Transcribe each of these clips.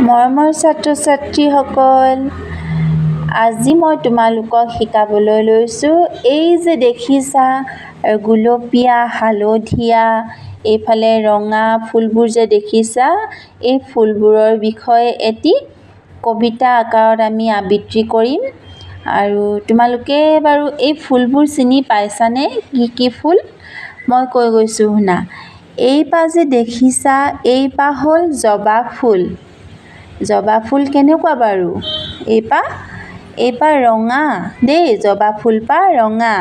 মৰমৰ ছাত্ৰ-ছাত্ৰীসকল, আজি মই তোমালোকক শিকাবলৈ লৈছোঁ এই যে দেখিছা গুলপীয়া, হালধীয়া, এইফালে ৰঙা ফুলবোৰ যে দেখিছা, এই ফুলবোৰৰ বিষয়ে এটি কবিতা আকাৰত আমি আবৃত্তি কৰিম। আৰু তোমালোকে বাৰু এই ফুলবোৰ চিনি পাইছানে? কি ফুল? মই কৈ গৈছোঁ শুনা। এইপাহ যে দেখিছা, এইপাহ হ'ল জবা ফুল। জবা ফুল কেনেকুৱা বাৰু? এইপাহ ৰঙা দেই, জবা ফুলপাহ ৰঙা।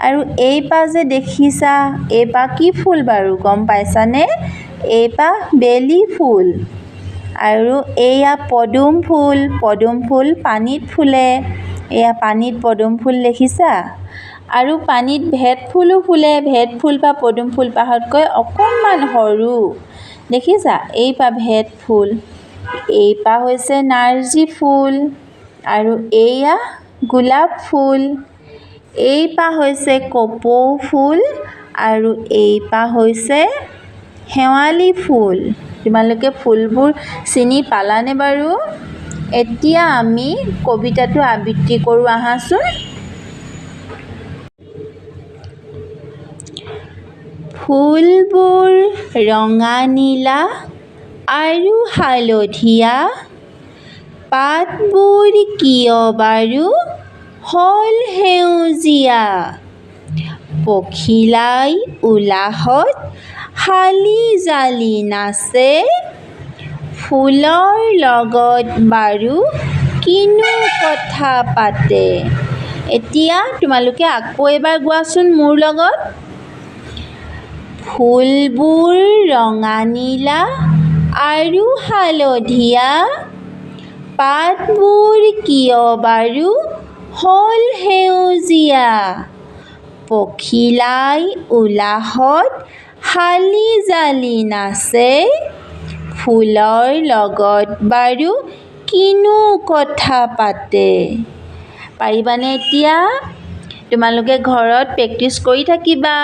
আৰু এইপাহ যে দেখিছা, এইপাহ কি ফুল বাৰু গম পাইছানে? এইপাহ বেলি ফুল। আৰু এইয়া পদুম ফুল। পদুম ফুল পানীত ফুলে। এয়া পানীত পদুম ফুল দেখিছা? আৰু পানীত ভেট ফুলো ফুলে। ভেট ফুল বা পদুম ফুলপাহতকৈ অকণমান সৰু দেখিছা? এইপাহ ভেট ফুল। এইপাহ হৈছে নাৰ্জী ফুল। আৰু এইয়া গোলাপ ফুল। এইপাহ হৈছে কপৌ ফুল। আৰু এইপাহ হৈছে শেৱালি ফুল। তোমালোকে ফুলবোৰ চিনি পালানে বাৰু? এতিয়া আমি কবিতাটো আবৃত্তি কৰোঁ আহাচোন। ফুলবোৰ ৰঙা, নীলা আৰু হালধীয়া, পাতবোৰ কিয় বাৰু হ'ল সেউজীয়া? পখিলাই উলাহত হালি জালি নাচে, ফুলৰ লগত বাৰু কিনো কথা পাতে? এতিয়া তোমালোকে আকৌ এবাৰ গোৱাচোন মোৰ লগত। ফুলবোৰ ৰঙা, নীলা আৰু হালধীয়া, পাতবোৰ কিয় বাৰু হ'ল সেউজীয়া? পখিলাই উলাহত হালি জালি নাচে, ফুলৰ লগত বাৰু কিনো কথা পাতে? পাৰিবানে এতিয়া? তোমালোকে ঘৰত প্ৰেক্টিচ কৰি থাকিবা।